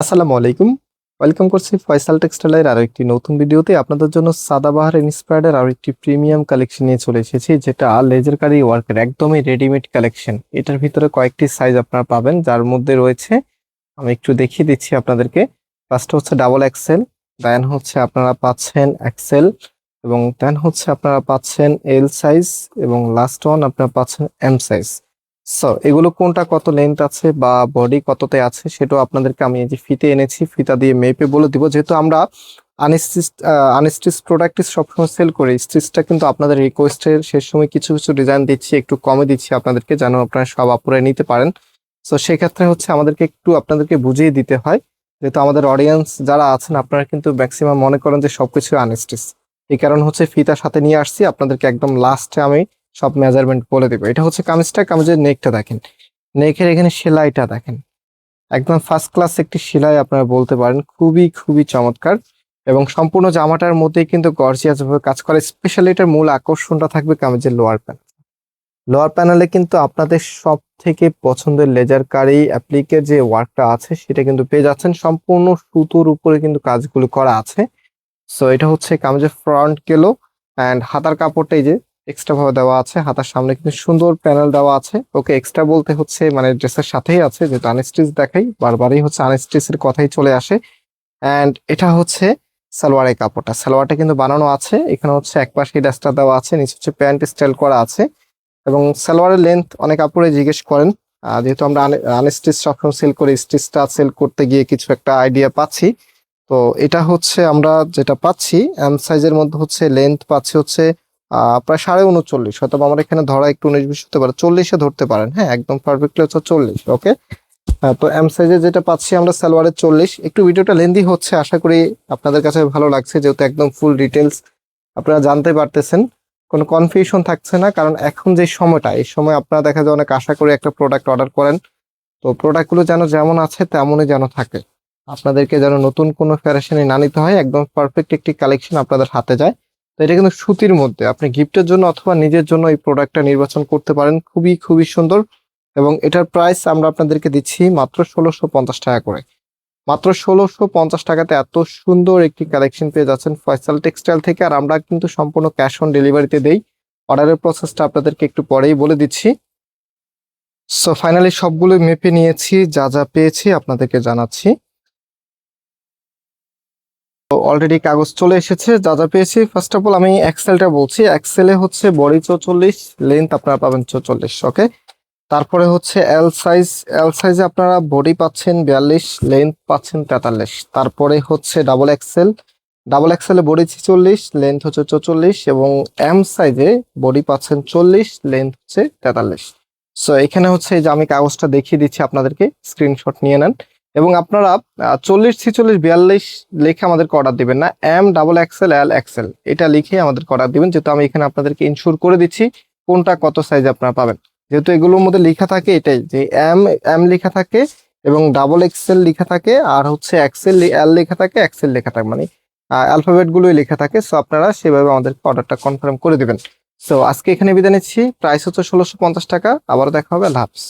আসসালামু আলাইকুম। ওয়েলকাম করছি ফয়সাল টেক্সটাইলের আরো একটি নতুন ভিডিওতে। আপনাদের জন্য সাদাবাহার ইন্সপায়ার্ডের আরো একটি প্রিমিয়াম কালেকশন নিয়ে চলে এসেছি, যেটা লেজার কারি ওয়ার্কের একদমই রেডিমেড কালেকশন। এটার ভিতরে কয়েকটি সাইজ আপনারা পাবেন, যার মধ্যে রয়েছে, আমি একটু দেখিয়ে দিচ্ছি আপনাদেরকে। ফার্স্ট হচ্ছে ডাবল এক্সেল, দেন হচ্ছে আপনারা পাচ্ছেন এক্সেল, এবং দেন হচ্ছে আপনারা পাচ্ছেন এল সাইজ, এবং লাস্ট ওয়ান আপনারা পাচ্ছেন এম সাইজ। সো এগুলো কোনটা কত লেন্থ আছে বা বডি কততে আছে সেটাও আপনাদেরকে আমি এই যে ফিতে এনেছি, ফিতা দিয়ে মেপে বলে দিব। যেহেতু আমরা আনস্টিচ প্রোডাক্ট সবসময় সেল করি, স্টিচটা কিন্তু আপনাদের রিকোয়েস্টের শেষ সময় কিছু কিছু ডিজাইন দিচ্ছি, একটু কমে দিচ্ছি আপনাদেরকে, যেন আপনারা সব আপুরাই নিতে পারেন। সো সেক্ষেত্রে হচ্ছে আমাদেরকে একটু আপনাদেরকে বুঝিয়ে দিতে হয়, যেহেতু আমাদের অডিয়েন্স যারা আছেন আপনারা কিন্তু ম্যাক্সিমাম মনে করেন যে সবকিছু আনস্টিচ। এই কারণ হচ্ছে ফিতার সাথে নিয়ে আসছি, আপনাদেরকে একদম লাস্টে আমি সব মেজারমেন্ট বলে দেবো। এটা হচ্ছে কামিজটা, কামিজের নেকটা দেখেন, নেকের এখানে সেলাইটা দেখেন, একদম ফার্স্ট ক্লাস একটি সেলাই আপনারা বলতে পারেন, খুবই খুবই চমৎকার। এবং সম্পূর্ণ জামাটার মধ্যেই কিন্তু গর্জিয়াস ভাবে কাজ করে। স্পেশালি এটার মূল আকর্ষণটা থাকবে কামিজের লোয়ার প্যানেল। লোয়ার প্যানেলে কিন্তু আপনাদের সব থেকে পছন্দের লেজার কারি অ্যাপ্লিকের যে ওয়ার্কটা আছে সেটা কিন্তু পেয়ে যাচ্ছেন। সম্পূর্ণ সুতোর উপরে কিন্তু কাজগুলো করা আছে। সো এটা হচ্ছে কামিজের ফ্রন্ট গেলো, অ্যান্ড হাতার কাপড়টা এই যে এক্সট্রা ভাবে দেওয়া আছে, হাতার সামনে কিন্তু সুন্দর প্যানেল দেওয়া আছে। ওকে, এক্সট্রা বলতে হচ্ছে মানে ড্রেসের সাথেই আছে, যেহেতু আনস্টিচ দেখাই বারবারই হচ্ছে আনস্টিচের কথাই চলে আসে। অ্যান্ড এটা হচ্ছে সালোয়ারের কাপড়টা, সালোয়ারটা কিন্তু বানানো আছে, এখানে হচ্ছে এক পাশে ডাস্টার দেওয়া আছে, নিচে হচ্ছে প্যান্ট স্টাইল করা আছে। এবং সালোয়ারের লেন্থ অনেক আপুরে জিজ্ঞেস করেন, যেহেতু আমরা আনস্টিচ সবসময় সেল করি, স্টিচটা সেল করতে গিয়ে কিছু একটা আইডিয়া পাচ্ছি। তো এটা হচ্ছে আমরা যেটা পাচ্ছি এম সাইজের মধ্যে হচ্ছে লেন্থ পাচ্ছি হচ্ছে প্রায় 39.5, হয়তো আমার এখানে ধরা একটু 19-20 হতে পারে, 40-এ ধরতে পারেন। হ্যাঁ, একদম পারফেক্টলি হচ্ছে 40। ওকে, তো এম সাইজে যেটা পাচ্ছি আমরা সালোয়ারের 40। একটু ভিডিওটা লেন্দি হচ্ছে, আশা করি আপনাদের কাছে ভালো লাগছে, যেহেতু একদম ফুল ডিটেলস আপনারা জানতে পারতেছেন, কোনো কনফিউশন থাকছে না। কারণ এখন যে সময়টা, এই সময় আপনারা দেখা যায় অনেক আশা করে একটা প্রোডাক্ট অর্ডার করেন, তো প্রোডাক্টগুলো যেন যেমন আছে তেমনই যেন থাকে, আপনাদেরকে যেন নতুন কোনো ফ্যাশনে না নিতে হয়, একদম পারফেক্ট একটি কালেকশন আপনাদের হাতে যায়। তো এটা কিন্তু সুতির মধ্যে, আপনি গিফটের জন্য অথবা নিজের জন্য এই প্রোডাক্টটা নির্বাচন করতে পারেন, খুবই খুবই সুন্দর। এবং এটার প্রাইস আমরা আপনাদেরকে দিচ্ছি মাত্র 1650 টাকা করে। মাত্র 1650 টাকাতে এত সুন্দর একটি কালেকশন পেয়ে যাচ্ছেন ফয়সাল টেক্সটাইল থেকে। আর আমরা কিন্তু সম্পূর্ণ ক্যাশ অন ডেলিভারিতে দেই। অর্ডারের প্রসেসটা আপনাদেরকে একটু পরেই বলে দিচ্ছি। সো ফাইনালি সবগুলো মেপে নিয়েছি, যা যা পেয়েছি আপনাদেরকে জানাচ্ছি। তো অলরেডি কাগজ চলে এসেছে, যা যা পেয়েছি। ফার্স্ট অফ অল আমি এক্সেলটা বলছি। এক্সেলে হচ্ছে বডি 44, লেন্থ আপনারা পাবেন 44। ওকে, তারপরে হচ্ছে এল সাইজ, এল সাইজে আপনারা বডি পাচ্ছেন 42, লেন্থ পাচ্ছেন 43। তারপরে হচ্ছে ডাবল এক্সেল, ডাবল এক্সেলে বডি 46, লেন্থ হচ্ছে 44, এবং এম সাইজে বডি পাচ্ছেন 40, লেন্থ হচ্ছে 43। সো এখানে হচ্ছে এই যে আমি কাগজটা দেখিয়ে দিচ্ছি আপনাদেরকে, স্ক্রিনশট নিয়ে নেন। এবং আপনারা 40, 46, 42 লিখে আমাদেরকে অর্ডার দিবেন না, M double XL L XL এটা লিখে আমাদেরকে অর্ডার দিবেন, যেহেতু আমি এখানে আপনাদেরকে ইনশিওর করে দিচ্ছি কোনটা কত সাইজ আপনারা পাবেন। যেহেতু এগুলোর মধ্যে লেখা থাকে এটাই, যে এম এম লেখা থাকে, এবং ডাবল এক্সেল লেখা থাকে, আর হচ্ছে এক্সেল এল লেখা থাকে, এক্সেল লেখা থাকে, মানে অ্যালফাবেট গুলোই লেখা থাকে। সো আপনারা সেভাবে আমাদেরকে অর্ডারটা কনফার্ম করে দিবেন। সো আজকে এখানে বিদায় নিচ্ছি, প্রাইস হচ্ছে 1650 টাকা। আবারও দেখা হবে, আল্লাহ হাফেজ।